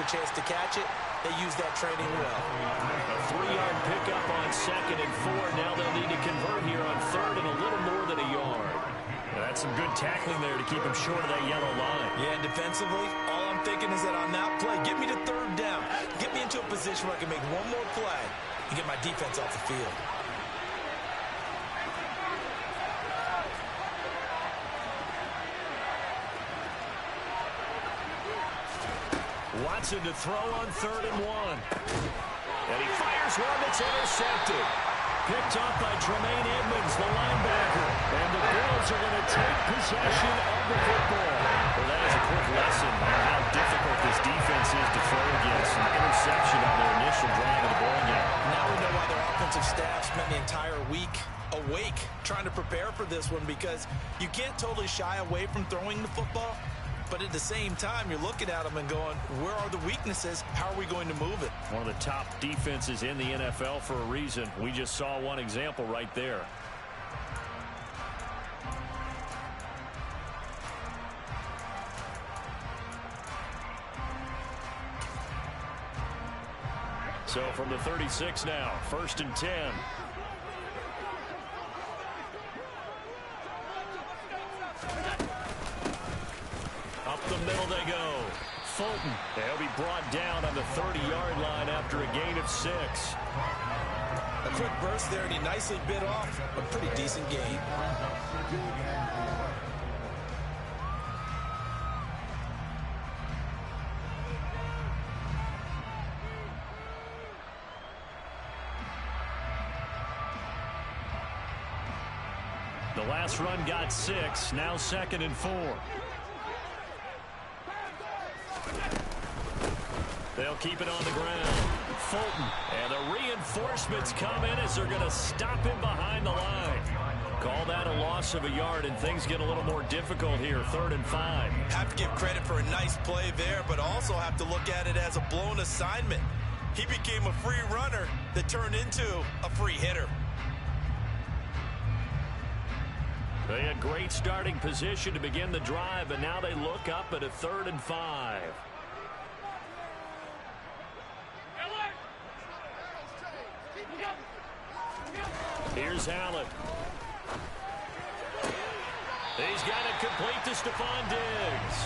a chance to catch it, they use that training well. A 3-yard pickup on 2nd and 4. Now they'll need to convert here on 3rd and a little more than a yard. That's some good tackling there to keep him short of that yellow line. Yeah, and defensively, all I'm thinking is that on that play, get me to 3rd down. Get me into a position where I can make one more play and get my defense off the field. Watson to throw on 3rd and 1. And he fires one that's intercepted. Picked off by Tremaine Edmonds, the linebacker. And the Bills are going to take possession of the football. Well, that is a quick lesson on how difficult this defense is to throw against. An interception on their initial drive of the ball game. Now we know why their offensive staff spent the entire week awake trying to prepare for this one, because you can't totally shy away from throwing the football. But at the same time, you're looking at them and going, where are the weaknesses? How are we going to move it? One of the top defenses in the NFL for a reason. We just saw one example right there. So from the 36 now, 1st and 10. Up the middle they go. Fulton. They'll be brought down on the 30-yard line after a gain of 6. A quick burst there, and he nicely bit off a pretty decent gain. The last run got 6. Now 2nd and 4. They'll keep it on the ground. Fulton. And the reinforcements come in as they're going to stop him behind the line. Call that a loss of a yard, and things get a little more difficult here. 3rd and 5. Have to give credit for a nice play there, but also have to look at it as a blown assignment. He became a free runner that turned into a free hitter. They had great starting position to begin the drive, but now they look up at a 3rd and 5. Here's Allen. He's got it complete to Stephon Diggs.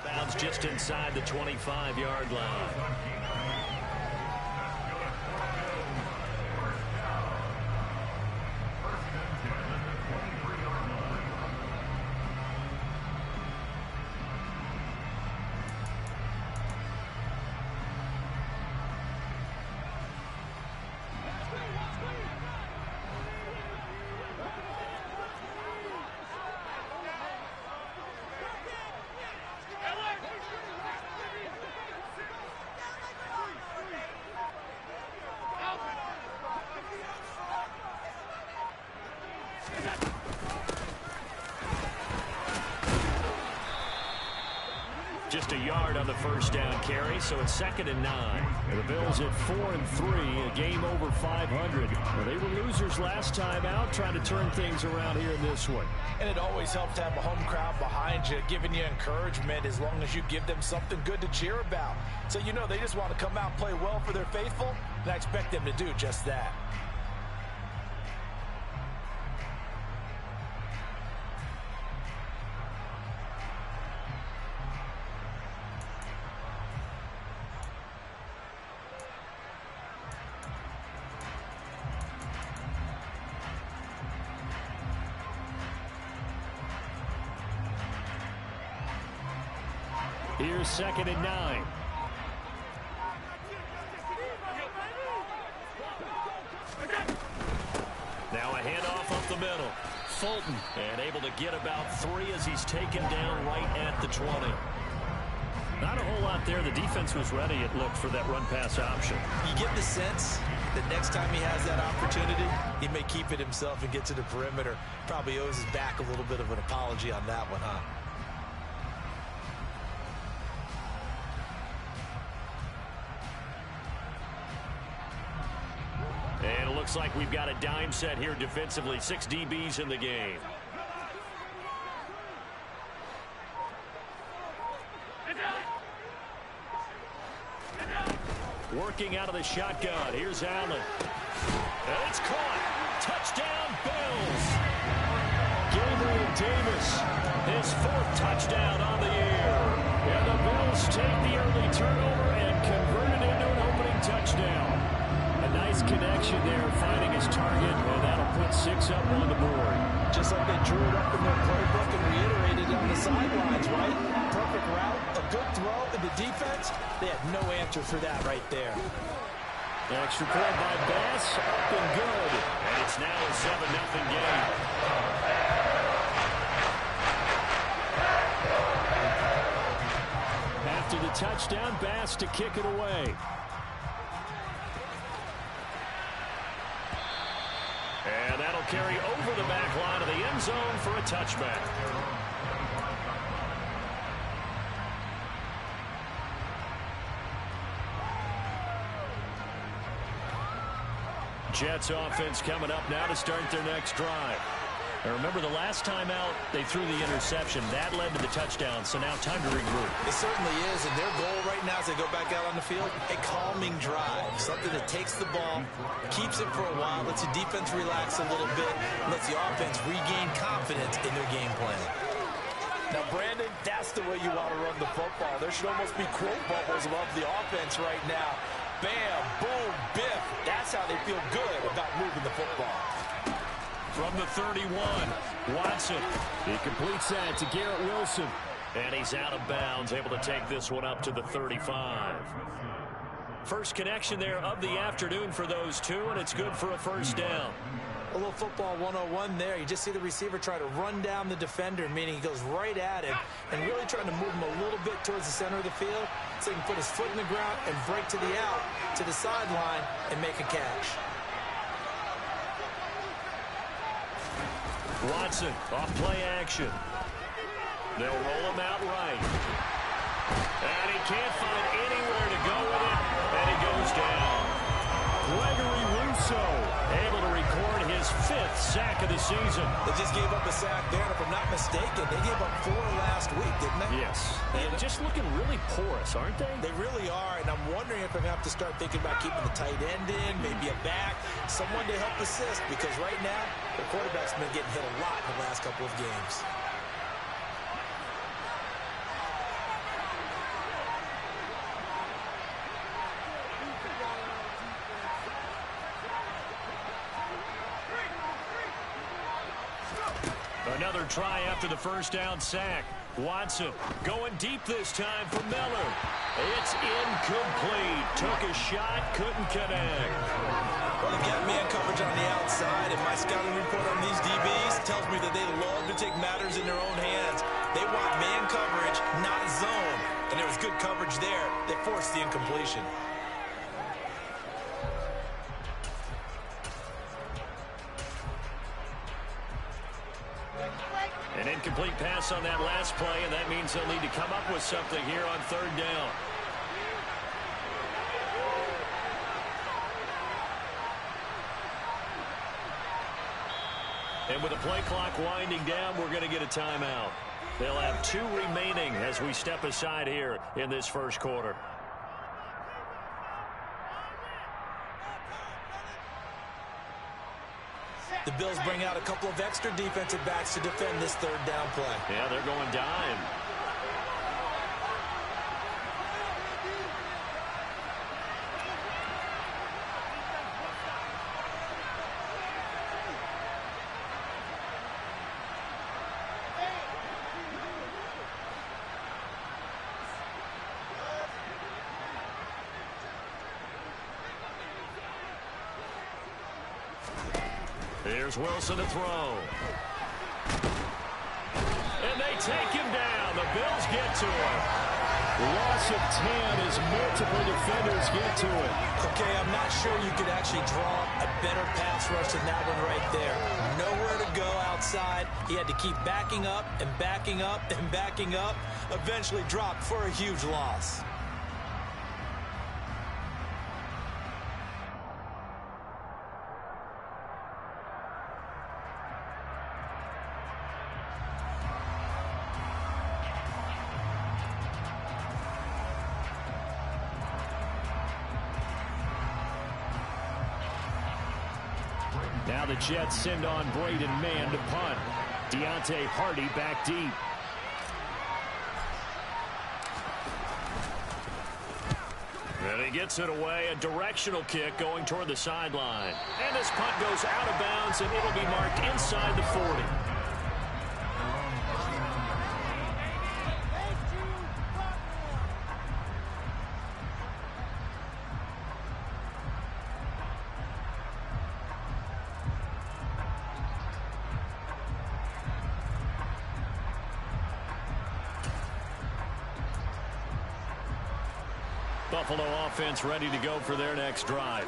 Bounds just inside the 25-yard line. Just a yard on the first down carry, so it's 2nd and 9. And the Bills at 4-3, a game over 500. Well, they were losers last time out, trying to turn things around here in this one. And it always helps to have a home crowd behind you, giving you encouragement as long as you give them something good to cheer about. So you know they just want to come out and play well for their faithful, and I expect them to do just that. Here's 2nd and 9. Now a handoff up the middle. Fulton, and able to get about 3 as he's taken down right at the 20. Not a whole lot there. The defense was ready, it looked, for that run-pass option. You get the sense that next time he has that opportunity, he may keep it himself and get to the perimeter. Probably owes his back a little bit of an apology on that one, huh? And it looks like we've got a dime set here defensively. 6 DBs in the game. Working out of the shotgun. Here's Allen. And it's caught. Touchdown, Bills. Gabriel Davis, his 4th touchdown on the year. And the Bills take the early turnover and convert it into an opening touchdown. A nice connection there, finding his target, and that'll put 6 up on the board. Just like they drew it up in their playbook and reiterated it on the sidelines, right? Perfect route, a good throw, and the defense, they had no answer for that right there. Extra point by Bass, up and good. And it's now a 7-0 game. After the touchdown, Bass to kick it away. And that'll carry over the back line of the end zone for a touchback. Jets offense coming up now to start their next drive. And remember, the last time out, they threw the interception. That led to the touchdown, so now time to regroup. It certainly is, and their goal right now as they go back out on the field, a calming drive. Something that takes the ball, keeps it for a while, lets the defense relax a little bit, lets the offense regain confidence in their game plan. Now, Brandon, that's the way you want to run the football. There should almost be quote bubbles above the offense right now. Bam, boom, biff. That's how they feel good about moving the football. From the 31, Watson. He completes that to Garrett Wilson. And he's out of bounds, able to take this one up to the 35. First connection there of the afternoon for those two, and it's good for a first down. A little football 101 there. You just see the receiver try to run down the defender, meaning he goes right at him and really trying to move him a little bit towards the center of the field so he can put his foot in the ground and break to the out, to the sideline, and make a catch. Watson off play action. They'll roll him out right. And he can't find anywhere to go with it. And he goes down. Gregory Rousseau able to record his 5th sack of the season. They just gave up a sack there, and if I'm not mistaken, they gave up 4 last week, didn't they? Yes. And just looking really porous, aren't they? They really are, and I'm wondering if I'm going to have to start thinking about keeping the tight end in, maybe a back, someone to help assist, because right now, the quarterback's been getting hit a lot in the last couple of games. Another try after the first down sack. Watson going deep this time for Miller. It's incomplete. Took a shot, couldn't connect. Well, they've got man coverage on the outside, and my scouting report on these DBs tells me that they love to take matters in their own hands. They want man coverage, not zone. And there was good coverage there that forced the incompletion. An incomplete pass on that last play, and that means they'll need to come up with something here on 3rd down. And with the play clock winding down, we're going to get a timeout. They'll have 2 remaining as we step aside here in this first quarter. The Bills bring out a couple of extra defensive backs to defend this 3rd down play. Yeah, they're going dime. Here's Wilson to throw. And they take him down. The Bills get to him. Loss of 10 as multiple defenders get to it. Okay, I'm not sure you could actually draw a better pass rush than that one right there. Nowhere to go outside. He had to keep backing up and backing up and backing up. Eventually dropped for a huge loss. Now the Jets send on Braden Mann to punt. Deontay Hardy back deep. And he gets it away. A directional kick going toward the sideline. And this punt goes out of bounds, and it'll be marked inside the 40. Buffalo offense ready to go for their next drive.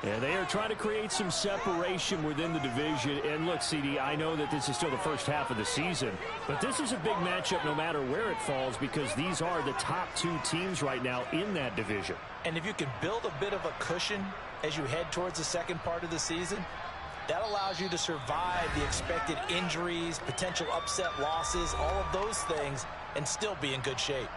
And they are trying to create some separation within the division. And look, CD, I know that this is still the first half of the season, but this is a big matchup no matter where it falls because these are the top two teams right now in that division. And if you can build a bit of a cushion as you head towards the second part of the season, that allows you to survive the expected injuries, potential upset losses, all of those things, and still be in good shape.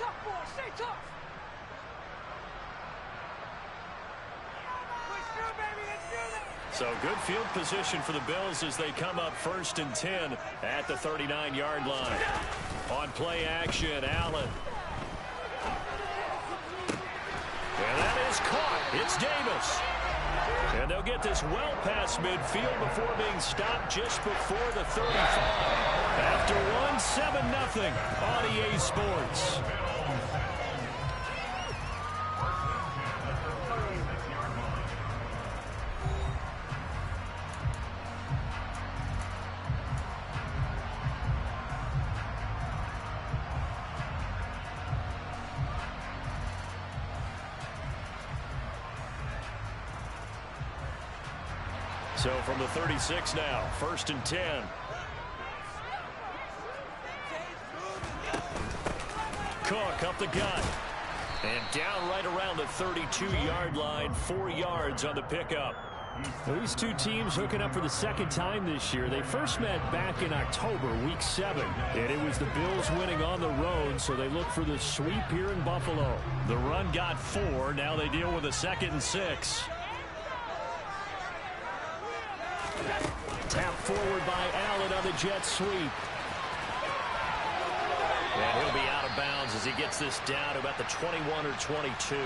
tough, boy. Stay tough. Push through, baby. Let's do this. So good field position for the Bills as they come up 1st and 10 at the 39-yard line. On play action, Allen. caught. It's Davis. And they'll get this well past midfield before being stopped just before the 35. After one, 7-0 on EA Sports. So from the 36 now, 1st and 10. Cook up the gut. And down right around the 32-yard line, 4 yards on the pickup. Well, these two teams hooking up for the second time this year. They first met back in October, week 7. And it was the Bills winning on the road, so they look for the sweep here in Buffalo. The run got 4. Now they deal with a 2nd and 6. Tap forward by Allen on the jet sweep. And he'll be out of bounds as he gets this down to about the 21 or 22.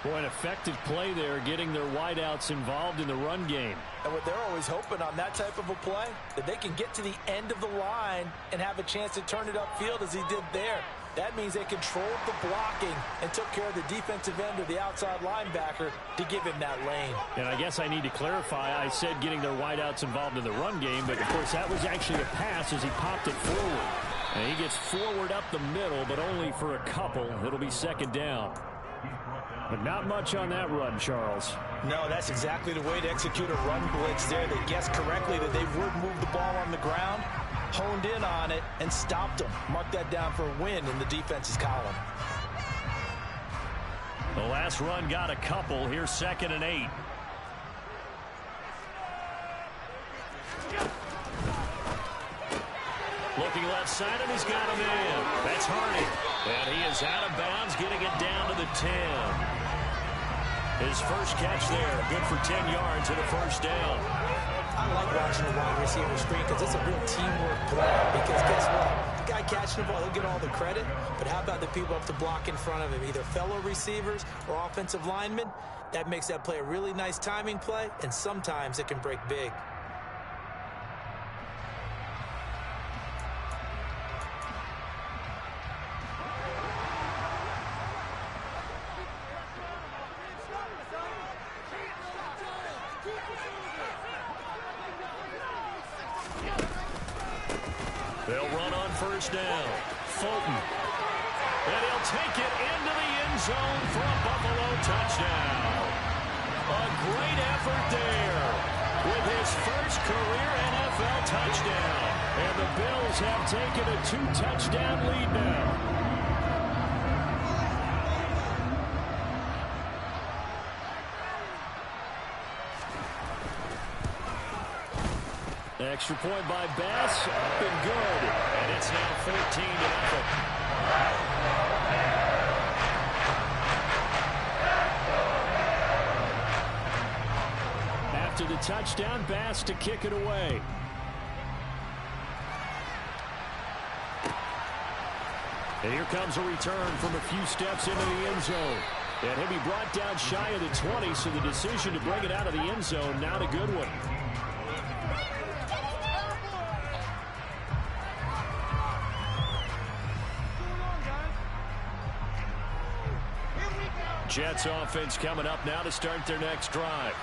Boy, an effective play there, getting their wideouts involved in the run game. And what they're always hoping on that type of a play, that they can get to the end of the line and have a chance to turn it upfield as he did there. That means they controlled the blocking and took care of the defensive end or the outside linebacker to give him that lane. And I guess I need to clarify, I said getting their wideouts involved in the run game, but of course that was actually a pass as he popped it forward. And he gets forward up the middle, but only for a couple. It'll be 2nd down. But not much on that run, Charles. No, that's exactly the way to execute a run blitz there. They guessed correctly that they would move the ball on the ground, honed in on it, and stopped them. Mark that down for a win in the defense's column. The last run got a couple. Here's 2nd and 8. Looking left side, and he's got him in. That's Hardy. And he is out of bounds, getting it down to the 10. His first catch there, good for 10 yards and a 1st down. I like watching the wide receiver screen because it's a real teamwork play. Because guess what? The guy catching the ball, he'll get all the credit. But how about the people up to block in front of him, either fellow receivers or offensive linemen? That makes that play a really nice timing play, and sometimes it can break big. They'll run on 1st down. Fulton. And he'll take it into the end zone for a Buffalo touchdown. A great effort there with his first career NFL touchdown. And the Bills have taken a 2-touchdown lead now. Extra point by Bass, up and good. And it's now 14-0. After the touchdown, Bass to kick it away. And here comes a return from a few steps into the end zone. And he'll be brought down shy of the 20, so the decision to bring it out of the end zone, not a good one. Jets offense coming up now to start their next drive.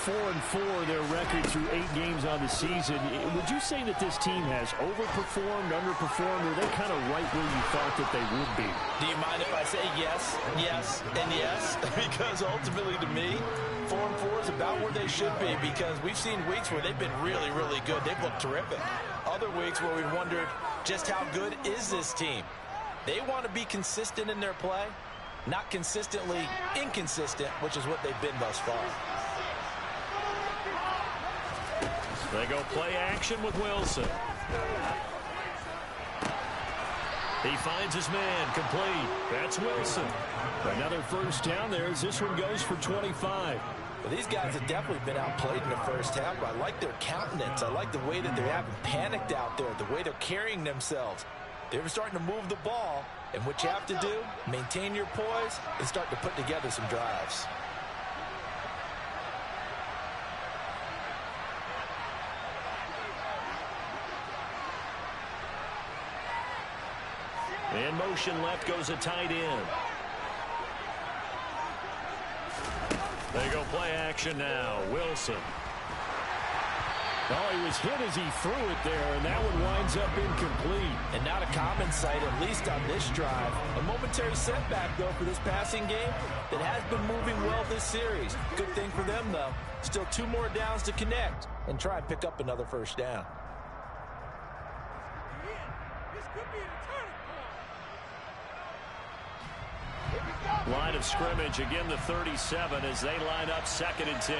4-4 their record through 8 games on the season. Would you say that this team has overperformed, underperformed, or are they kind of right where you thought that they would be? Do you mind if I say yes, yes, and yes? Because ultimately to me, 4-4 is about where they should be, because we've seen weeks where they've been really, really good. They've looked terrific. Other weeks where we've wondered just how good is this team. They want to be consistent in their play, not consistently inconsistent, which is what they've been thus far. They go play action with Wilson. He finds his man, complete. That's Wilson. Another 1st down there as this one goes for 25. Well, these guys have definitely been outplayed in the first half, but I like their countenance. I like the way that they haven't panicked out there, the way they're carrying themselves. They're starting to move the ball, and what you have to do, maintain your poise and start to put together some drives. In motion left goes a tight end. They go play action now. Wilson. Oh, he was hit as he threw it there, and that one winds up incomplete. And not a common sight, at least on this drive. A momentary setback, though, for this passing game that has been moving well this series. Good thing for them, though. Still 2 more downs to connect and try and pick up another first down. This could be the turning point. Line of scrimmage, again the 37 as they line up 2nd and 10.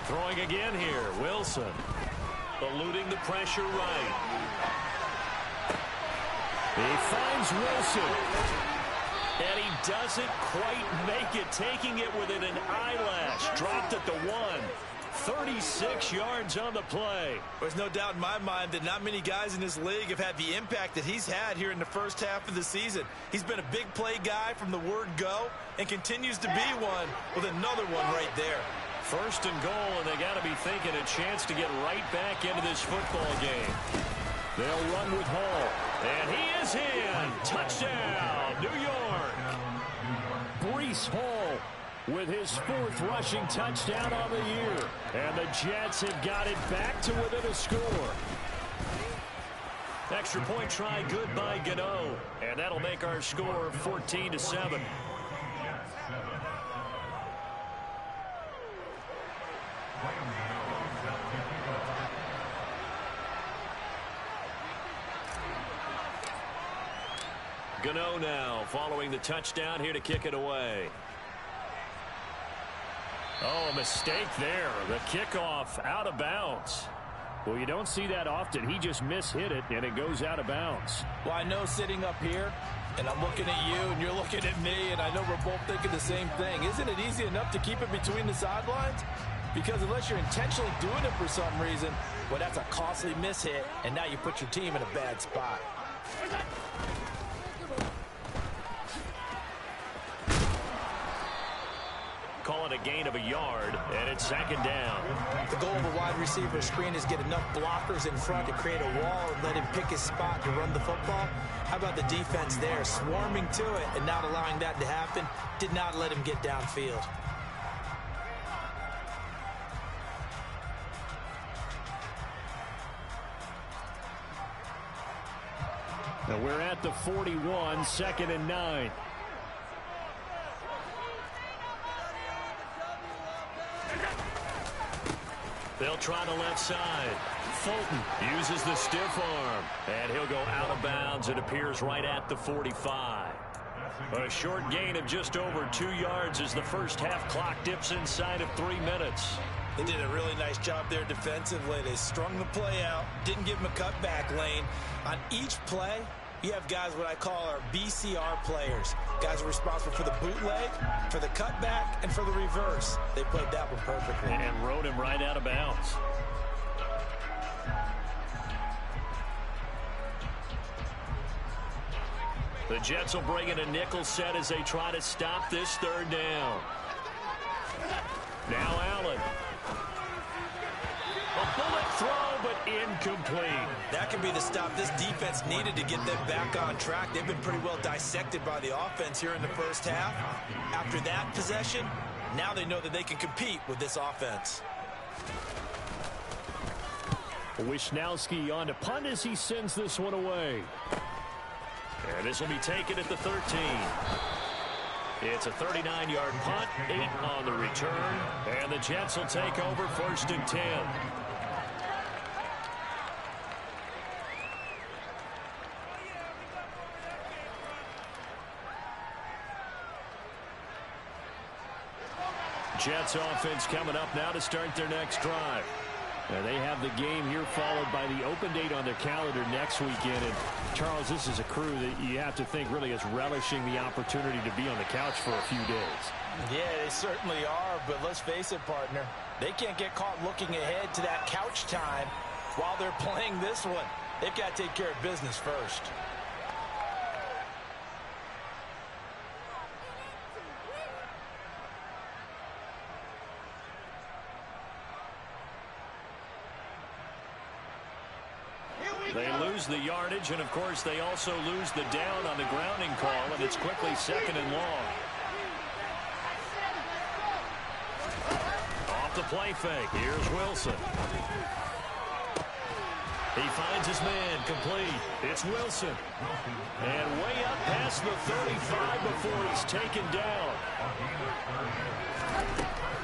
Throwing again here, Wilson. Eluding the pressure right. He finds Wilson. And he doesn't quite make it, taking it within an eyelash. Dropped at the 1. 36 yards on the play. There's no doubt in my mind that not many guys in this league have had the impact that he's had here in the first half of the season. He's been a big play guy from the word go and continues to be one with another one right there. 1st and goal, and they got to be thinking a chance to get right back into this football game. They'll run with Hall, and he is in. Touchdown, New York. Breece Hall with his 4th rushing touchdown on the year. And the Jets have got it back to within a score. Extra point try good by Gano. And that'll make our score 14-7. Gano now following the touchdown here to kick it away. Oh, a mistake there. The kickoff out of bounds. Well, you don't see that often. He just mishit it, and it goes out of bounds. Well, I know sitting up here, and I'm looking at you, and you're looking at me, and I know we're both thinking the same thing. Isn't it easy enough to keep it between the sidelines? Because unless you're intentionally doing it for some reason, well, that's a costly mishit, and now you put your team in a bad spot. Call it a gain of a yard, and it's 2nd down. The goal of a wide receiver screen is get enough blockers in front to create a wall and let him pick his spot to run the football. How about the defense there, swarming to it and not allowing that to happen? Did not let him get downfield. Now we're at the 41, 2nd and 9. They'll try the left side. Fulton uses the stiff arm, and he'll go out of bounds. It appears right at the 45. A short gain of just over 2 yards as the first half clock dips inside of 3 minutes. They did a really nice job there defensively. They strung the play out, didn't give him a cutback lane. On each play, you have guys what I call our BCR players. Guys are responsible for the bootleg, for the cutback, and for the reverse. They played that one perfectly. And rode him right out of bounds. The Jets will bring in a nickel set as they try to stop this 3rd down. Now Allen. A bullet throw, but incomplete. That could be the stop this defense needed to get them back on track. They've been pretty well dissected by the offense here in the first half. After that possession, now they know that they can compete with this offense. Wisnowski on to punt as he sends this one away. And this will be taken at the 13. It's a 39-yard punt, 8 on the return, and the Jets will take over 1st and 10. Jets offense coming up now to start their next drive. They have the game here followed by the open date on their calendar next weekend. And, Charles, this is a crew that you have to think really is relishing the opportunity to be on the couch for a few days. Yeah, they certainly are, but let's face it, partner. They can't get caught looking ahead to that couch time while they're playing this one. They've got to take care of business first. They lose the yardage, and, of course, they also lose the down on the grounding call, and it's quickly 2nd and long. Off the play fake. Here's Wilson. He finds his man complete. It's Wilson. And way up past the 35 before he's taken down.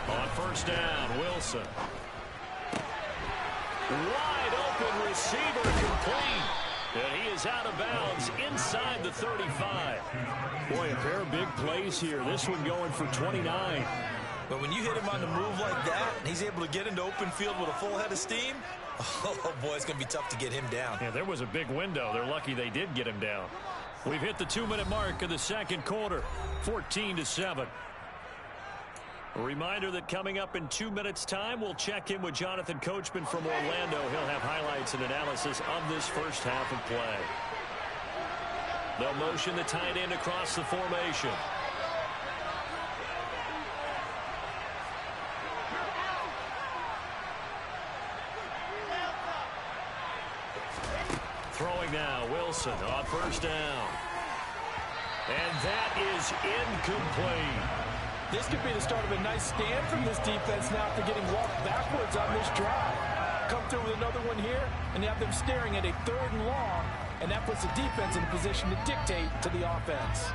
On 1st down, Wilson. Wide open receiver complete. And he is out of bounds inside the 35. Boy, a pair of big plays here. This one going for 29. But when you hit him on the move like that, and he's able to get into open field with a full head of steam, oh, boy, it's going to be tough to get him down. Yeah, there was a big window. They're lucky they did get him down. We've hit the 2-minute mark of the 2nd quarter, 14-7. A reminder that coming up in 2 minutes' time, we'll check in with Jonathan Coachman from Orlando. He'll have highlights and analysis of this first half of play. They'll motion the tight end across the formation. Throwing now, Wilson on 1st down. And that is incomplete. This could be the start of a nice stand from this defense now after getting walked backwards on this drive. Come through with another one here, and you have them staring at a 3rd and long, and that puts the defense in a position to dictate to the offense.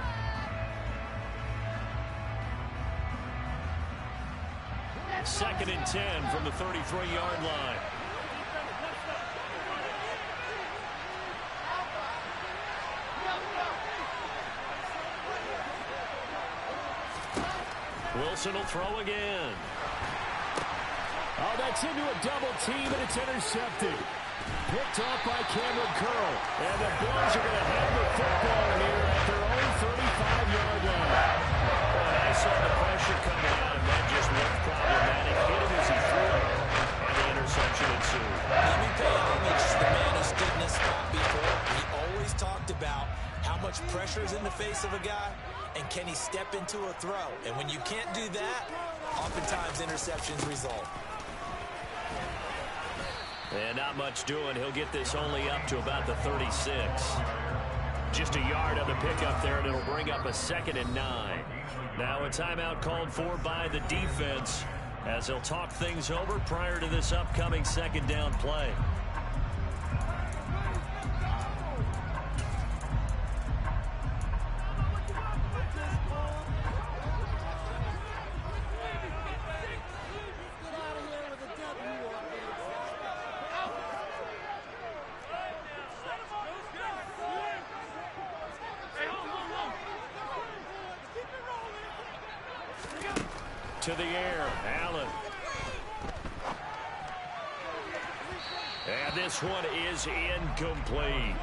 Second and 10 from the 33-yard line. Wilson will throw again. Oh, that's into a double team, and it's intercepted. Picked off by Cameron Curl. And the Bills are going to have the football here at their own 35-yard line. Well, I saw the pressure coming on, and that just looked problematic. Hit him as he threw it, and the interception ensued. Let me pay homage to the man who stood in this spot before. He always talked about how much pressure is in the face of a guy, and can he step into a throw? And when you can't do that, oftentimes interceptions result. And not much doing. He'll get this only up to about the 36. Just a yard on the pickup there, and it'll bring up a 2nd and 9. Now a timeout called for by the defense as they'll talk things over prior to this upcoming 2nd down play. To the air, Allen. And this one is incomplete.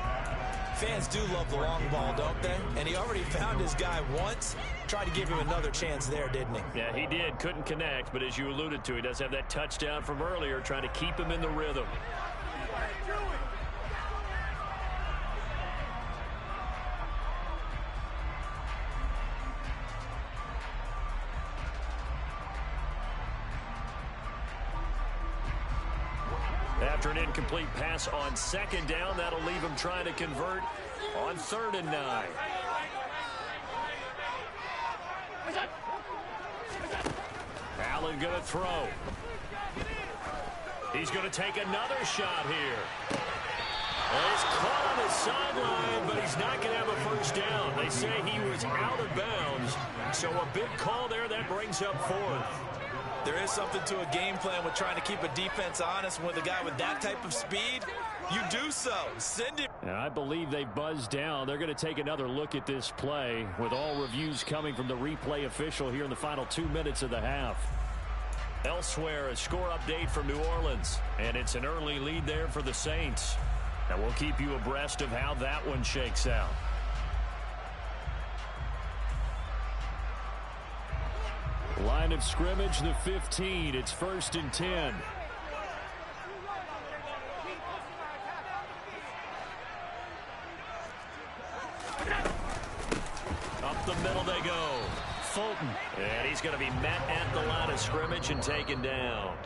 Fans do love the long ball, don't they? And he already found his guy once. Tried to give him another chance there, didn't he? Yeah, he did. Couldn't connect, but as you alluded to, he does have that touchdown from earlier, trying to keep him in the rhythm. After an incomplete pass on 2nd down, that'll leave him trying to convert on 3rd and 9. Allen going to throw. He's going to take another shot here. Well, he's caught on the sideline, but he's not going to have a 1st down. They say he was out of bounds, so a big call there that brings up 4th. There is something to a game plan with trying to keep a defense honest. With a guy with that type of speed, you do so. Send him. And I believe they buzzed down. They're going to take another look at this play with all reviews coming from the replay official here in the final 2 minutes of the half. Elsewhere, a score update from New Orleans, and it's an early lead there for the Saints. And we'll keep you abreast of how that one shakes out. Line of scrimmage, the 15. It's 1st and 10. Up the middle they go. Fulton. And he's going to be met at the line of scrimmage and taken down.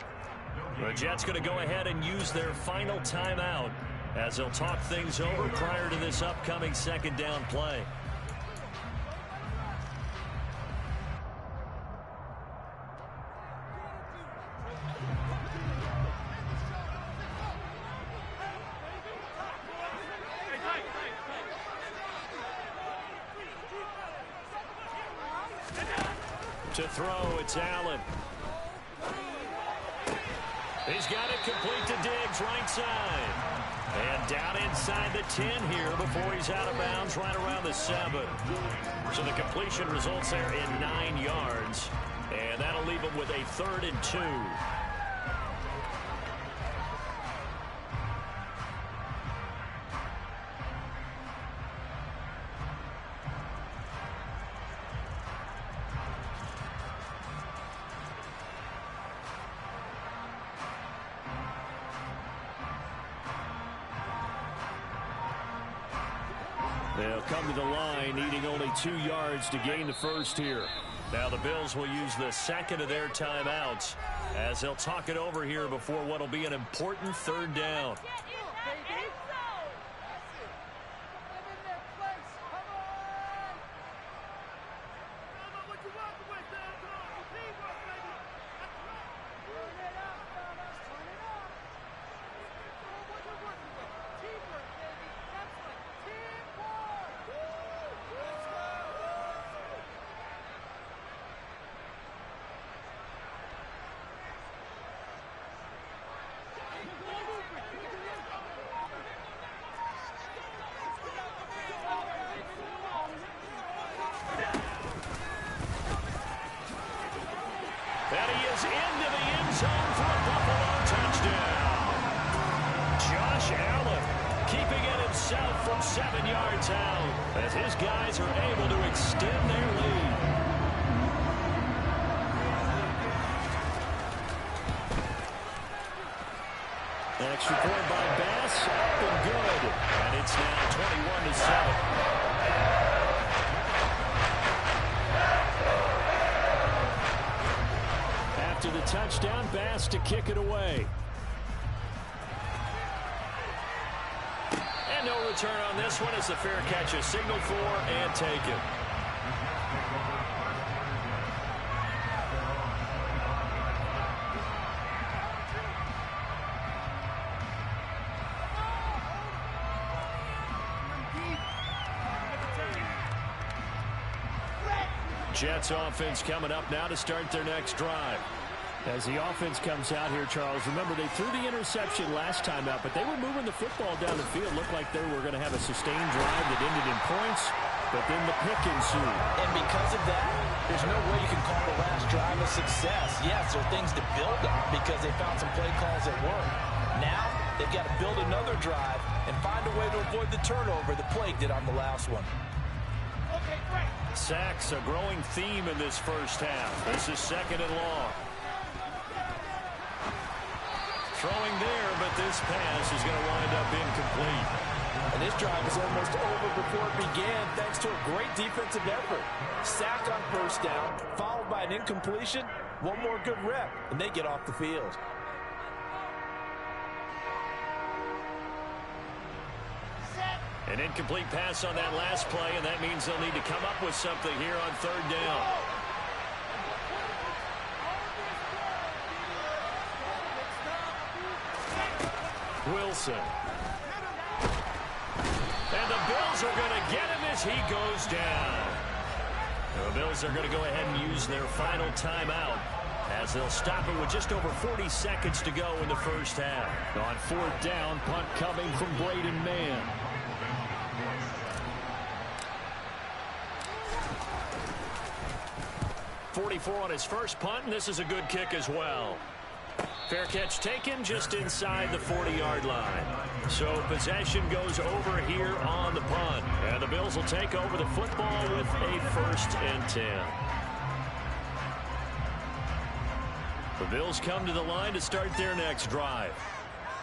The Jets going to go ahead and use their final timeout as they'll talk things over prior to this upcoming 2nd down play. To throw, it's Allen. He's got it complete to Diggs, right side. And down inside the 10 here before he's out of bounds, right around the 7. So the completion results there in 9 yards. And that'll leave him with a 3rd and 2. They'll come to the line, needing only 2 yards to gain the first here. Now the Bills will use the 2nd of their timeouts as they'll talk it over here before what will be an important 3rd down. And he is into the end zone for a Buffalo touchdown. Josh Allen keeping it himself from 7 yards out as his guys are able to extend their lead. An extra point by Bass, up and good. And it's now 21-7. To the touchdown, Bass to kick it away. And no return on this one as the fair catch is signaled for and taken. Jets offense coming up now to start their next drive. As the offense comes out here, Charles, remember they threw the interception last time out, but they were moving the football down the field. Looked like they were going to have a sustained drive that ended in points, but then the pick ensued. And because of that, there's no way you can call the last drive a success. Yes, there are things to build on because they found some play calls that work. Now, they've got to build another drive and find a way to avoid the turnover the plague did on the last one. Sacks, a growing theme in this first half. This is 2nd and long. Throwing there, but this pass is going to wind up incomplete. And this drive is almost over before it began thanks to a great defensive effort. Sack on 1st down, followed by an incompletion. One more good rep, and they get off the field. An incomplete pass on that last play, and that means they'll need to come up with something here on 3rd down. Wilson. And the Bills are going to get him as he goes down. The Bills are going to go ahead and use their final timeout as they'll stop it with just over 40 seconds to go in the first half. On 4th down, punt coming from Braden Mann. 44 on his first punt, and this is a good kick as well. Fair catch taken just inside the 40-yard line. So possession goes over here on the punt. And the Bills will take over the football with a 1st and 10. The Bills come to the line to start their next drive.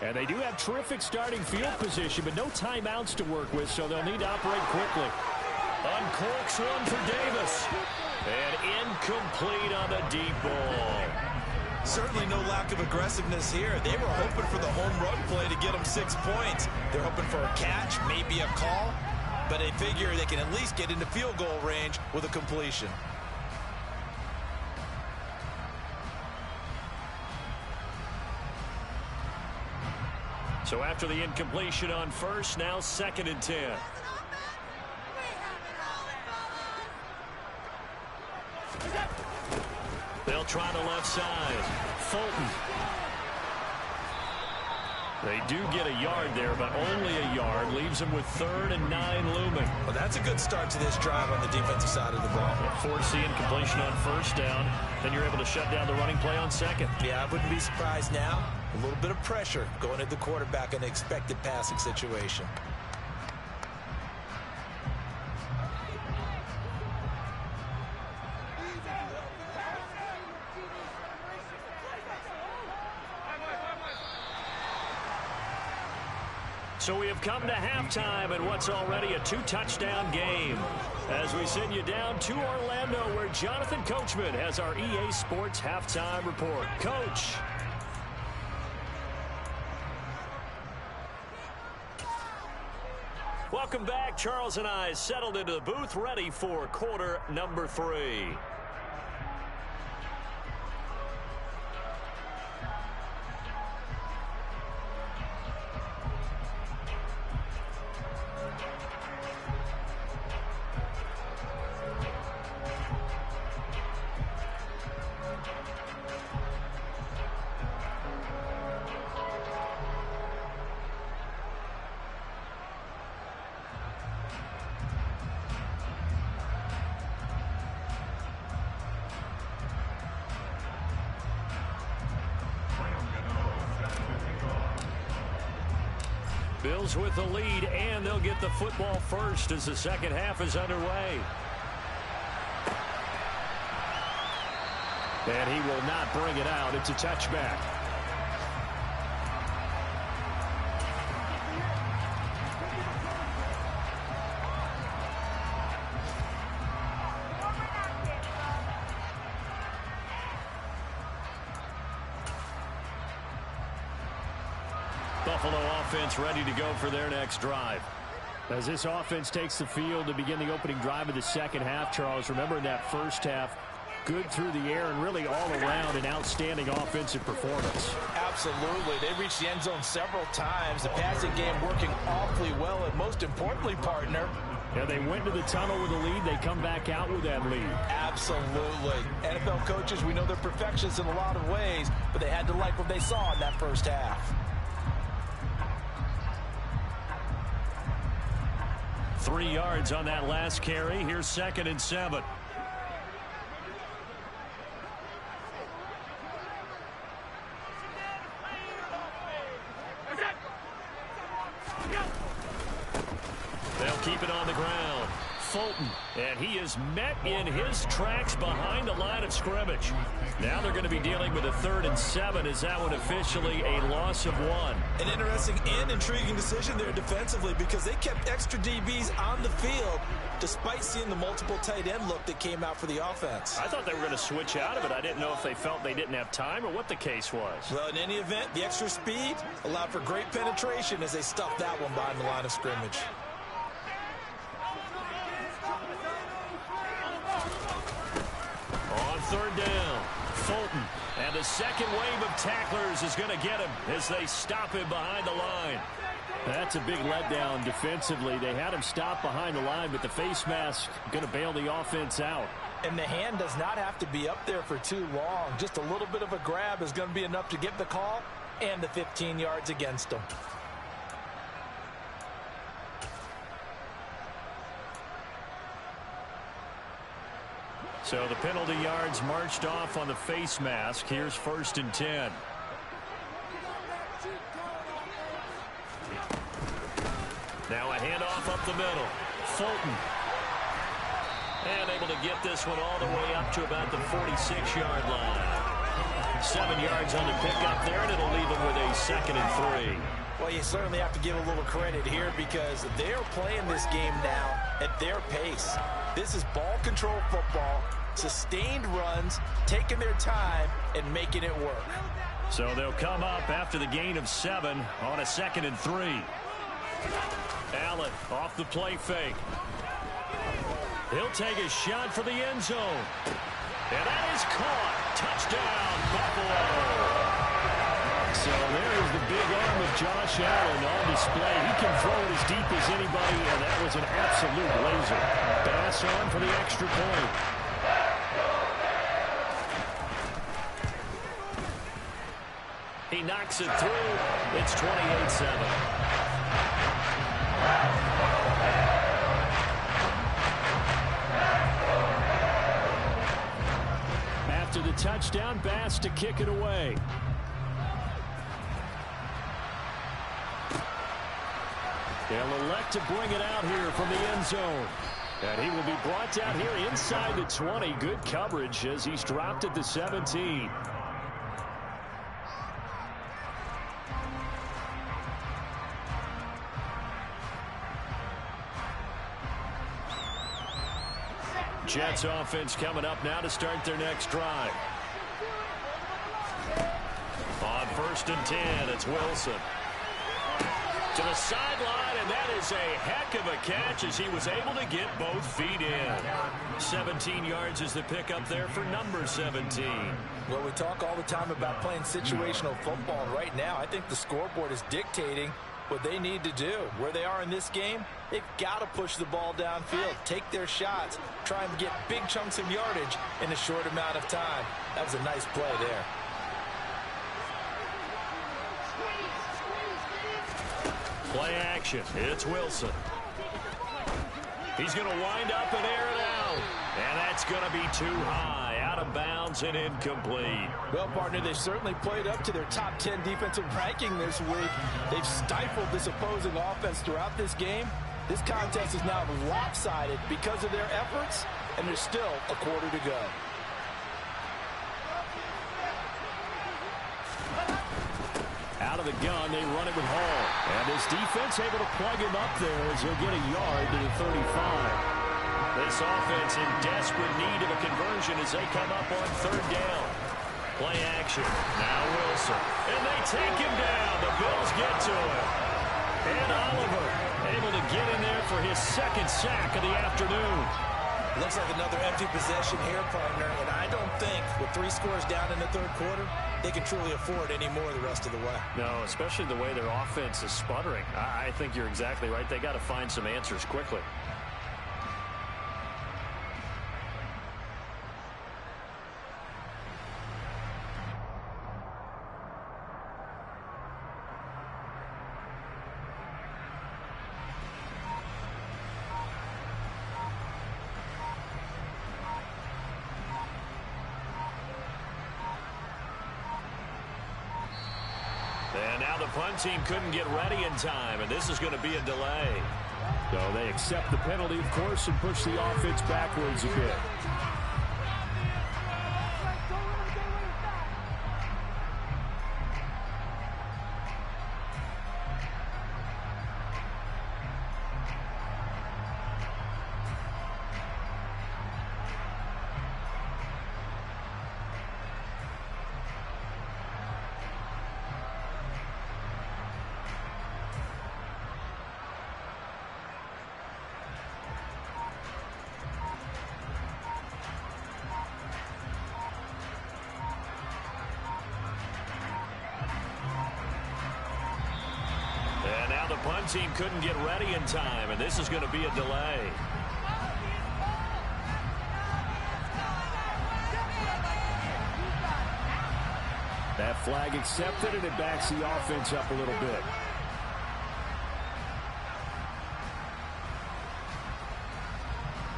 And they do have terrific starting field position, but no timeouts to work with, so they'll need to operate quickly. Uncorks one for Davis. And incomplete on the deep ball. Certainly no lack of aggressiveness here. They were hoping for the home run play to get them 6 points. They're hoping for a catch, maybe a call, but they figure they can at least get into field goal range with a completion. So after the incompletion on first, now 2nd and 10. They'll try the left side. Fulton. They do get a yard there, but only a yard. Leaves them with 3rd and 9 looming. Well, that's a good start to this drive on the defensive side of the ball. Force the incompletion on first down. Then you're able to shut down the running play on 2nd. Yeah, I wouldn't be surprised now. A little bit of pressure going at the quarterback in an expected passing situation. So we have come to halftime in what's already a 2-touchdown game. As we send you down to Orlando, where Jonathan Coachman has our EA Sports halftime report. Coach. Welcome back. Charles and I settled into the booth, ready for quarter number 3. Bills with the lead, and they'll get the football first as the second half is underway. And he will not bring it out. It's a touchback. Buffalo offense ready to go for their next drive. As this offense takes the field to begin the opening drive of the second half, Charles, remember in that first half, good through the air and really all around an outstanding offensive performance. Absolutely. They reached the end zone several times. The passing game working awfully well, and most importantly, partner, yeah, they went to the tunnel with a lead. They come back out with that lead. Absolutely. NFL coaches, we know they're perfectionists in a lot of ways, but they had to like what they saw in that first half. 3 yards on that last carry. Here's 2nd and 7. They'll keep it on the ground. Fulton, and he is met in his tracks behind the line of scrimmage. Now they're going to be dealing with a 3rd and 7. Is that one officially a loss of 1? An interesting and intriguing decision there defensively, because they kept extra DBs on the field despite seeing the multiple tight end look that came out for the offense. I thought they were going to switch out of it. I didn't know if they felt they didn't have time or what the case was. Well, in any event, the extra speed allowed for great penetration as they stuffed that one behind the line of scrimmage. On 3rd down, Fulton. And the second wave of tacklers is going to get him as they stop him behind the line. That's a big letdown defensively. They had him stop behind the line, but the face mask going to bail the offense out. And the hand does not have to be up there for too long. Just a little bit of a grab is going to be enough to get the call and the 15 yards against them. So the penalty yards marched off on the face mask. Here's 1st and 10. Now a handoff up the middle. Fulton. And able to get this one all the way up to about the 46-yard line. 7 yards on the pickup there, and it'll leave them with a 2nd and 3. Well, you certainly have to give a little credit here because they're playing this game now at their pace. This is ball control football, sustained runs, taking their time, and making it work. So they'll come up after the gain of 7 on a 2nd and 3. Allen off the play fake. He'll take a shot for the end zone. And that is caught. Touchdown, Buffalo. So there is the big arm of Josh Allen on display. He can throw it as deep as anybody, and that was an absolute laser. Pass on for the extra point. He knocks it through. It's 28-7. After the touchdown, Bass to kick it away. They'll elect to bring it out here from the end zone. And he will be brought down here inside the 20. Good coverage as he's dropped at the 17. Jets offense coming up now to start their next drive. On 1st and 10, it's Wilson. To the sideline, and that is a heck of a catch as he was able to get both feet in. 17 yards is the pickup there for number 17. Well, we talk all the time about playing situational football. Right now, I think the scoreboard is dictating what they need to do. Where they are in this game, they've got to push the ball downfield, take their shots, try and get big chunks of yardage in a short amount of time. That was a nice play there. Play action. It's Wilson. He's going to wind up and air it out. And that's going to be too high. Out of bounds and incomplete. Well, partner, they've certainly played up to their top 10 defensive ranking this week. They've stifled this opposing offense throughout this game. This contest is now lopsided because of their efforts, and there's still a quarter to go. Out of the gun, they run it with Hall. And this defense able to plug him up there as he'll get a yard to the 35. This offense in desperate need of a conversion as they come up on 3rd down. Play action. Now Wilson. And they take him down. The Bills get to him. And Oliver able to get in there for his 2nd sack of the afternoon. Looks like another empty possession here, partner, and I don't think with 3 scores down in the 3rd quarter, they can truly afford any more the rest of the way. No, especially the way their offense is sputtering. I think you're exactly right. They got to find some answers quickly. And now the punt team couldn't get ready in time, and this is going to be a delay. So they accept the penalty, of course, and push the offense backwards a bit. The punt team couldn't get ready in time, and this is going to be a delay. That flag accepted, and it backs the offense up a little bit.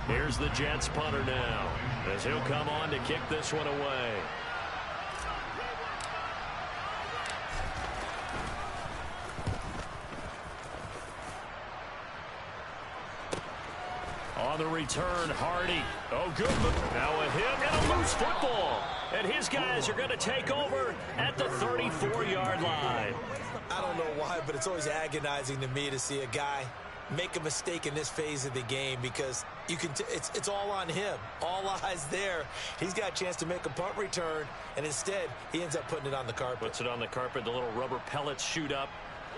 Here's the Jets punter now, as he'll come on to kick this one away. On the return, Hardy. Oh, good. Now a hit and a loose football. And his guys are going to take over at the 34-yard line. I don't know why, but it's always agonizing to me to see a guy make a mistake in this phase of the game, because you can it's all on him. All eyes there. He's got a chance to make a punt return, and instead he ends up putting it on the carpet. Puts it on the carpet. The little rubber pellets shoot up.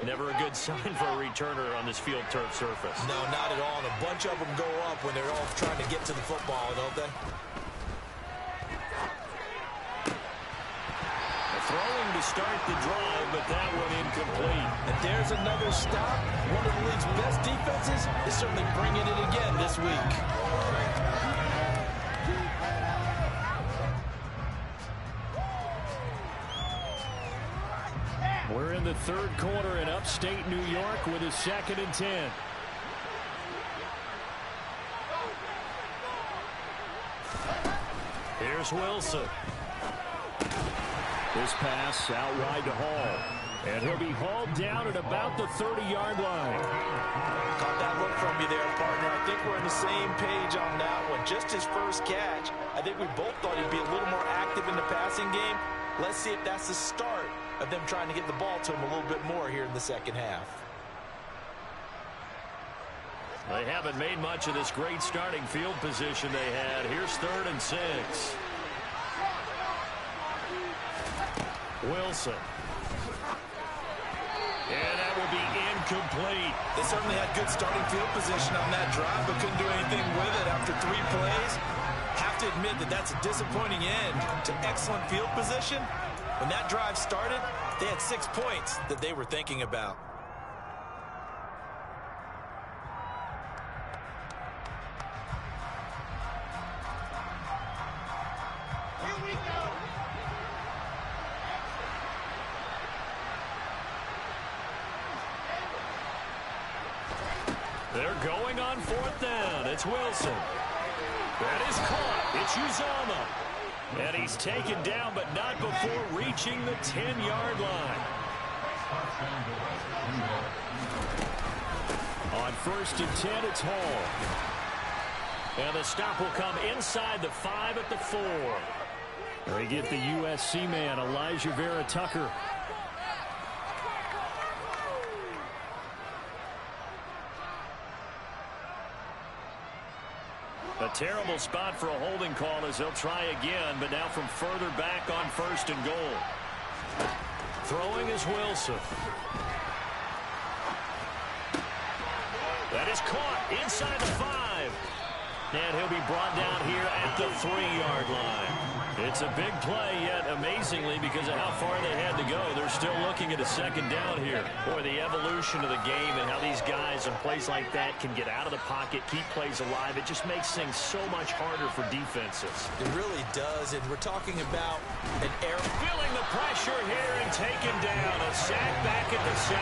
Never a good sign for a returner on this field turf surface. No, not at all. And a bunch of them go up when they're all trying to get to the football, don't they? Throwing to start the drive, but that one incomplete. And there's another stop. One of the league's best defenses is certainly bringing it again this week. We're in the third quarter in upstate New York with a 2nd and 10. Here's Wilson. This pass out wide to Hall. And he'll be hauled down at about the 30-yard line. Caught that look from you there, partner. I think we're on the same page on that one. Just his first catch. I think we both thought he'd be a little more active in the passing game. Let's see if that's the start of them trying to get the ball to him a little bit more here in the second half. They haven't made much of this great starting field position they had. Here's 3rd and 6. Wilson. And that will be incomplete. They certainly had good starting field position on that drive, but couldn't do anything with it after 3 plays. Have to admit that that's a disappointing end to excellent field position. When that drive started, they had 6 points that they were thinking about. They're going on 4th down. It's Wilson. That is caught. It's Uzomah. And he's taken down, but not before reaching the 10-yard line. On 1st and 10, it's Hall. And the stop will come inside the 5 at the 4. They get the USC man, Elijah Vera Tucker. A terrible spot for a holding call as they'll try again, but now from further back on 1st and goal. Throwing is Wilson. That is caught inside the 5. And he'll be brought down here at the 3-yard line. It's a big play, yet amazingly, because of how far they had to go, they're still looking at a 2nd down here. Boy, the evolution of the game and how these guys in plays like that can get out of the pocket, keep plays alive, it just makes things so much harder for defenses. It really does, and we're talking about an error. Feeling the pressure here and taken down. A sack back at the 7.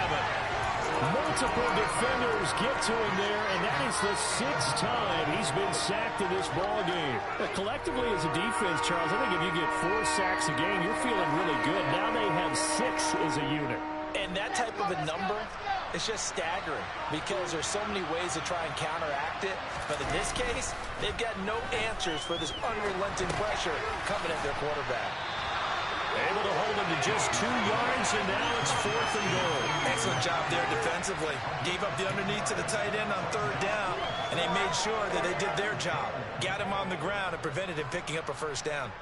Multiple defenders get to him there, and that is the 6th time he's been sacked in this ball game. Collectively as a defense, Charles, I think if you get 4 sacks a game, you're feeling really good. Now they have 6 as a unit. And that type of a number is just staggering because there's so many ways to try and counteract it. But in this case, they've got no answers for this unrelenting pressure coming at their quarterback. Able to hold him to just 2 yards, and now it's 4th and goal. Excellent job there defensively. Gave up the underneath to the tight end on 3rd down, and they made sure that they did their job. Got him on the ground and prevented him picking up a 1st down.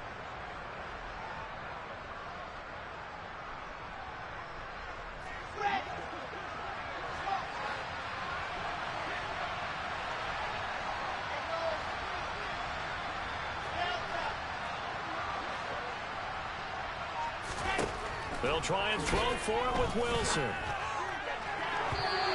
They'll try and throw for it with Wilson.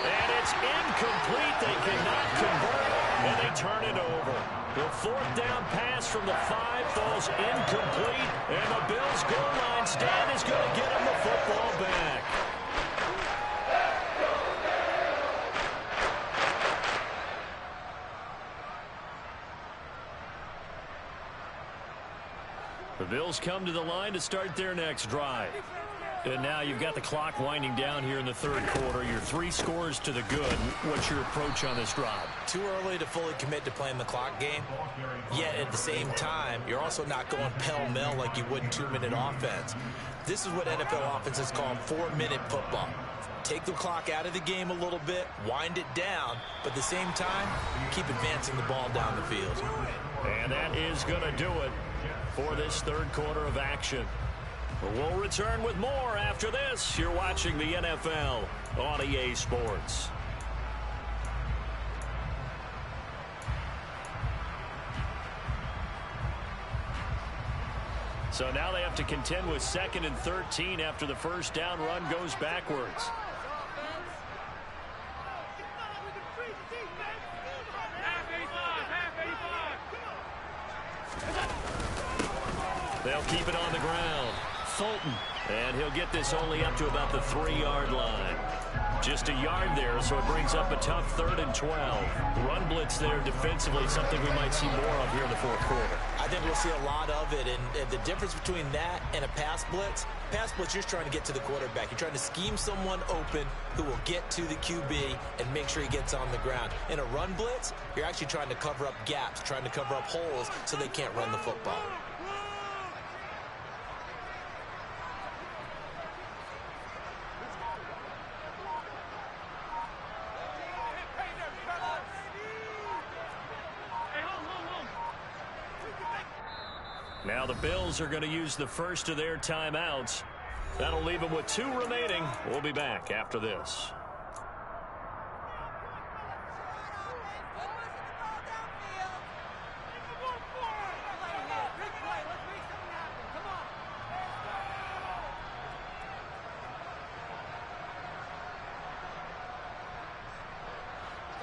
And it's incomplete. They cannot convert, and they turn it over. The 4th down pass from the 5 falls incomplete, and the Bills' goal line stand is going to get them the football back. Bills come to the line to start their next drive. And now you've got the clock winding down here in the third quarter. You're 3 scores to the good. What's your approach on this drive? Too early to fully commit to playing the clock game. Yet at the same time, you're also not going pell-mell like you would in 2-minute offense. This is what NFL offenses call 4-minute football. Take the clock out of the game a little bit, wind it down, but at the same time, keep advancing the ball down the field. And that is going to do it for this third quarter of action. We'll return with more after this. You're watching the NFL on EA Sports. So now they have to contend with 2nd and 13 after the first down run goes backwards. They'll keep it on the ground. Fulton. And he'll get this only up to about the 3-yard line. Just a yard there, so it brings up a tough 3rd and 12. Run blitz there defensively, something we might see more of here in the fourth quarter. I think we'll see a lot of it, and the difference between that and a pass blitz, you're just trying to get to the quarterback. You're trying to scheme someone open who will get to the QB and make sure he gets on the ground. In a run blitz, you're actually trying to cover up gaps, trying to cover up holes so they can't run the football. Now the Bills are going to use the first of their timeouts. That'll leave them with 2 remaining. We'll be back after this.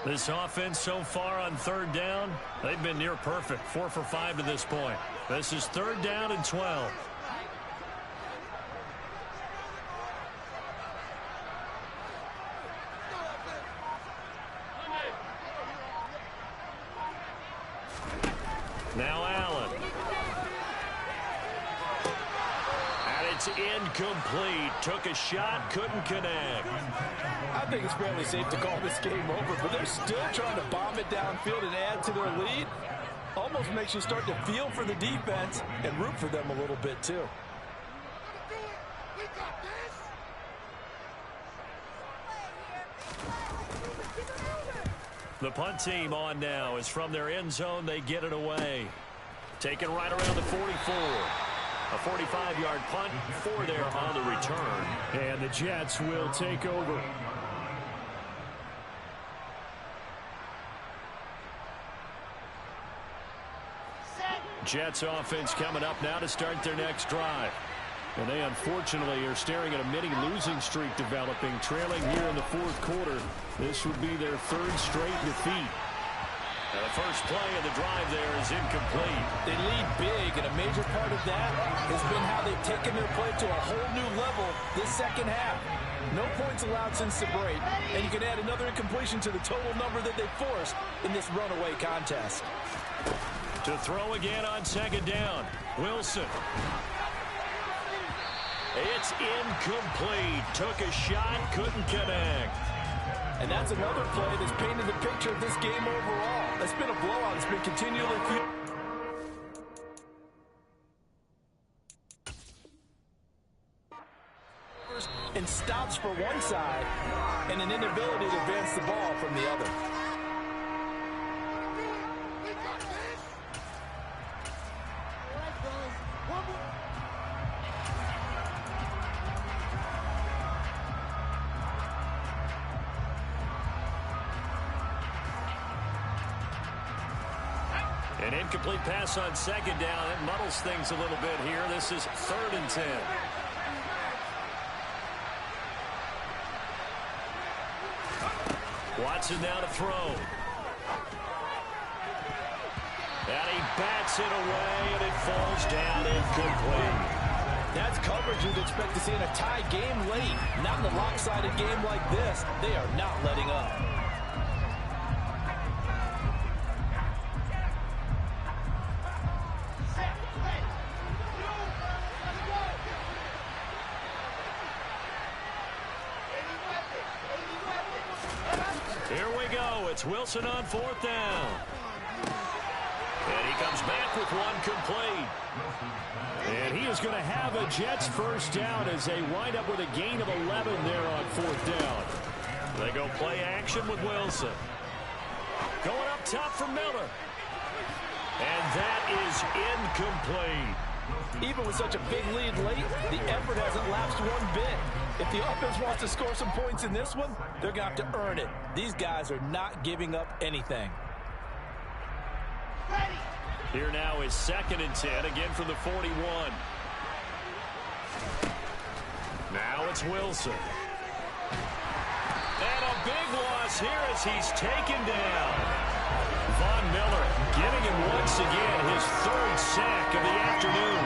This offense so far on 3rd down, they've been near perfect. 4 for 5 to this point. This is 3rd down and 12. Now Allen. And it's incomplete. Took a shot, couldn't connect. I think it's fairly safe to call this game over, but they're still trying to bomb it downfield and add to their lead. Almost makes you start to feel for the defense and root for them a little bit, too. The punt team on now is from their end zone. They get it away. Taken right around the 44. A 45-yard punt, 4 there on the return. And the Jets will take over. Jets offense coming up now to start their next drive. And they unfortunately are staring at a mini losing streak developing, trailing here in the fourth quarter. This would be their 3rd straight defeat. And the first play of the drive there is incomplete. They lead big, and a major part of that has been how they've taken their play to a whole new level this second half. No points allowed since the break, and you can add another incompletion to the total number that they forced in this runaway contest. To throw again on 2nd down. Wilson. It's incomplete. Took a shot, couldn't connect. And that's another play that's painted the picture of this game overall. It's been a blowout. It's been continually and stops for one side and an inability to advance the ball from the other. An incomplete pass on 2nd down. It muddles things a little bit here. This is 3rd and 10. Watson now to throw. And he bats it away, and it falls down incomplete. That's coverage you'd expect to see in a tie game late. Not in a lopsided game like this. They are not letting up. Here we go. It's Wilson on 4th down. And he comes back with one complete. And he is going to have a Jets first down as they wind up with a gain of 11 there on 4th down. They go play action with Wilson. Going up top for Miller. And that is incomplete. Even with such a big lead late, the effort hasn't lapsed one bit. If the offense wants to score some points in this one, they're going to have to earn it. These guys are not giving up anything. Here now is 2nd and 10, again from the 41. Now it's Wilson. And a big loss here as he's taken down. Von Miller getting him once again his 3rd sack of the afternoon.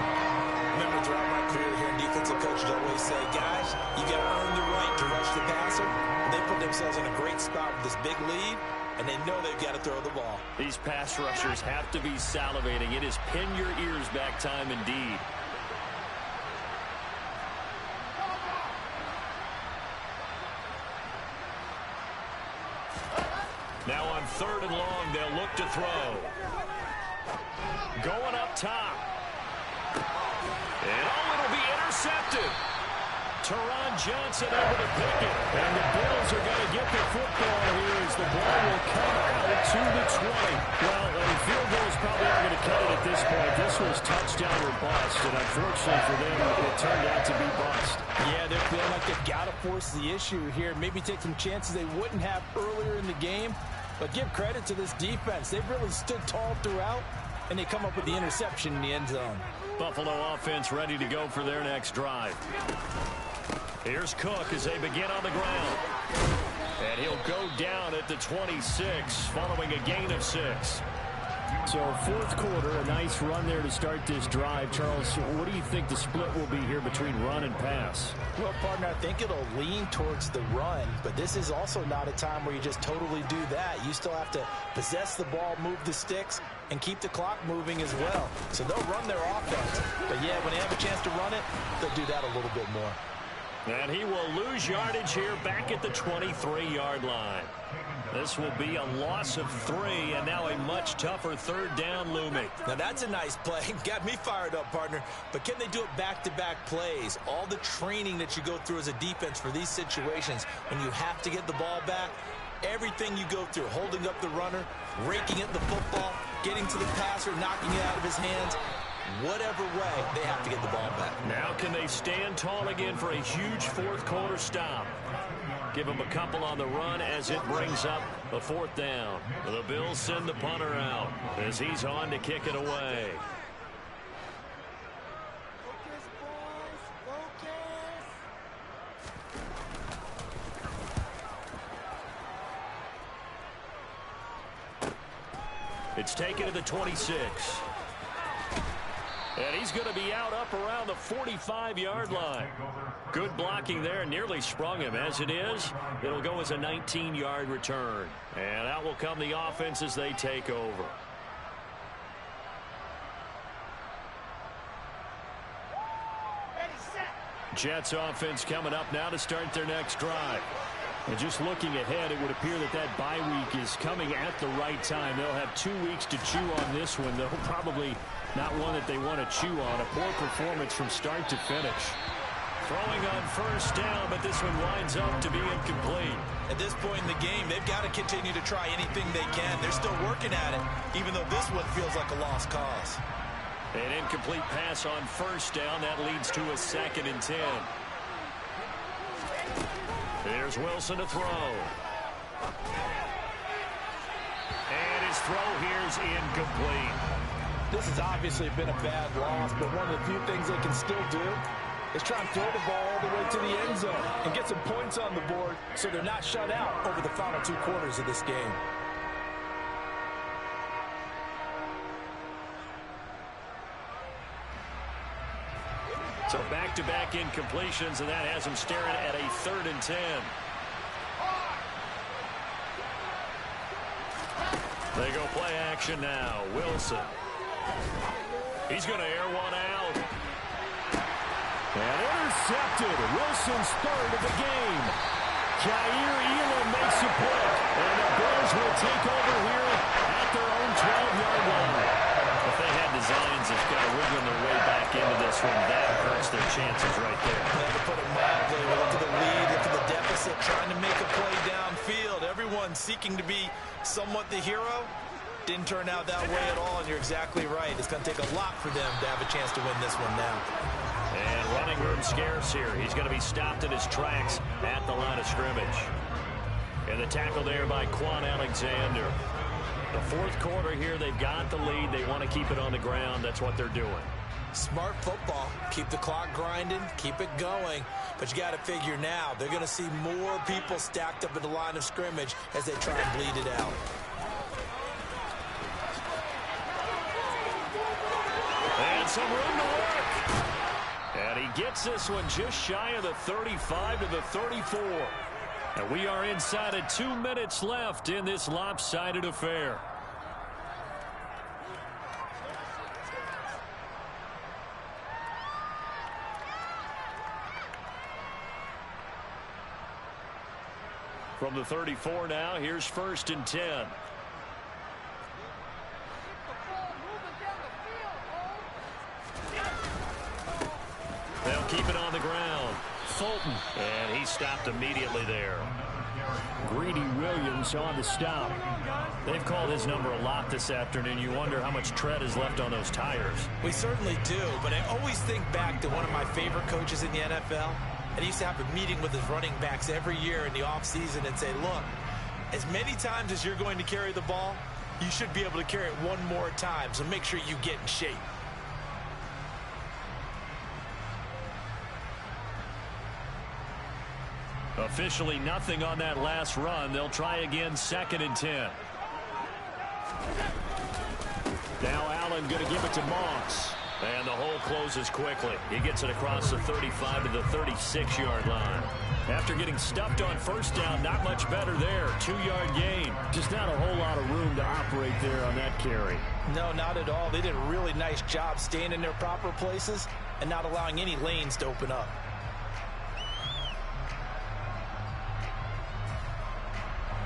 Remember, throughout my career here in defensive coaches always say, guys, you got to earn the right to rush the passer. And they put themselves in a great spot with this big lead, and they know they've got to throw the ball. These pass rushers have to be salivating. It is pin your ears back time indeed. Now on 3rd and long, they'll look to throw. Going up top. And it'll be intercepted. Teron Johnson able to pick it. And the Bills are going to get the football here as the ball will come out to the 20. Well, a field goal is probably not going to cut it at this point. This was touchdown or bust, and unfortunately for them, it turned out to be bust. Yeah, they're feeling like they've got to force the issue here. Maybe take some chances they wouldn't have earlier in the game. But give credit to this defense. They've really stood tall throughout, and they come up with the interception in the end zone. Buffalo offense ready to go for their next drive. Here's Cook as they begin on the ground. And he'll go down at the 26 following a gain of 6. So 4th quarter, a nice run there to start this drive. Charles, what do you think the split will be here between run and pass? Well, partner, I think it'll lean towards the run, but this is also not a time where you just totally do that. You still have to possess the ball, move the sticks, and keep the clock moving as well. So they'll run their offense. But, yeah, when they have a chance to run it, they'll do that a little bit more. And he will lose yardage here back at the 23-yard line. This will be a loss of 3, and now a much tougher 3rd down looming. Now, that's a nice play. Got me fired up, partner. But can they do it back-to-back plays? All the training that you go through as a defense for these situations, when you have to get the ball back, everything you go through, holding up the runner, raking at the football, getting to the passer, knocking it out of his hands, whatever way, they have to get the ball back. Now can they stand tall again for a huge 4th quarter stop? Give him a couple on the run as it brings up the 4th down. The Bills send the punter out as he's on to kick it away. It's taken to the 26. And he's going to be out up around the 45-yard line. Good blocking there, nearly sprung him. As it is, it'll go as a 19-yard return. And out will come the offense as they take over. Jets offense coming up now to start their next drive. And just looking ahead, it would appear that that bye week is coming at the right time. They'll have 2 weeks to chew on this one, though probably not one that they want to chew on. A poor performance from start to finish. Throwing on 1st down, but this one winds up to be incomplete. At this point in the game, they've got to continue to try anything they can. They're still working at it, even though this one feels like a lost cause. An incomplete pass on 1st down. That leads to a 2nd and 10. There's Wilson to throw. And his throw here is incomplete. This has obviously been a bad loss, but one of the few things they can still do is try and throw the ball all the way to the end zone and get some points on the board so they're not shut out over the final 2 quarters of this game. So back-to-back incompletions, and that has him staring at a 3rd and 10. They go play action now. Wilson. He's going to air one out. And intercepted. Wilson's 3rd of the game. Jair Elam makes a play. And one seeking to be somewhat the hero. Didn't turn out that way at all, and you're exactly right. It's going to take a lot for them to have a chance to win this one now. And running room scarce here. He's going to be stopped in his tracks at the line of scrimmage. And the tackle there by Quan Alexander. The fourth quarter here, they've got the lead. They want to keep it on the ground. That's what they're doing. Smart football. Keep the clock grinding. Keep it going. But you got to figure now, they're going to see more people stacked up at the line of scrimmage as they try and bleed it out. And some room to work. And he gets this one just shy of the 35 to the 34. And we are inside of 2 minutes left in this lopsided affair. From the 34 now, here's 1st and 10. They'll keep it on the ground. Fulton. And he stopped immediately there. Greedy Williams on the stop. They've called his number a lot this afternoon. You wonder how much tread is left on those tires. We certainly do, but I always think back to one of my favorite coaches in the NFL. And he used to have a meeting with his running backs every year in the offseason and say, look, as many times as you're going to carry the ball, you should be able to carry it one more time, so make sure you get in shape. Officially nothing on that last run. They'll try again, 2nd and 10. Now Allen going to give it to Moss. And the hole closes quickly. He gets it across the 35 to the 36-yard line. After getting stuffed on 1st down, not much better there. 2-yard gain. Just not a whole lot of room to operate there on that carry. No, not at all. They did a really nice job staying in their proper places and not allowing any lanes to open up.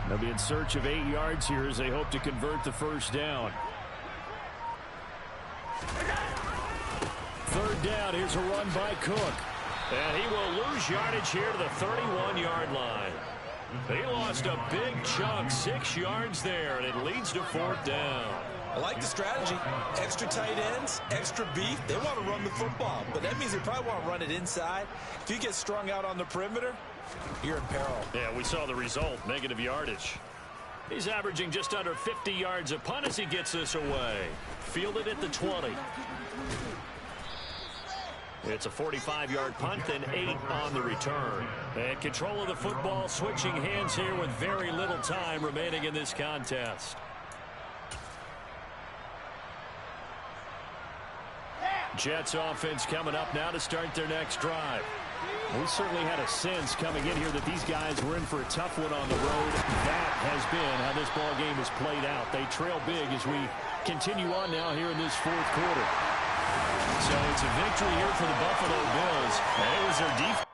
They'll be in search of 8 yards here as they hope to convert the 1st down. 3rd down. Here's a run by Cook. And he will lose yardage here to the 31-yard line. He lost a big chunk, 6 yards there, and it leads to 4th down. I like the strategy. Extra tight ends, extra beef. They want to run the football, but that means they probably want to run it inside. If you get strung out on the perimeter, you're in peril. Yeah, we saw the result, negative yardage. He's averaging just under 50 yards a punt as he gets this away. Fielded at the 20. It's a 45-yard punt, then 8 on the return. And control of the football, switching hands here with very little time remaining in this contest. Jets offense coming up now to start their next drive. We certainly had a sense coming in here that these guys were in for a tough one on the road. That has been how this ball game has played out. They trail big as we continue on now here in this 4th quarter. So it's a victory here for the Buffalo Bills. And it was their defense.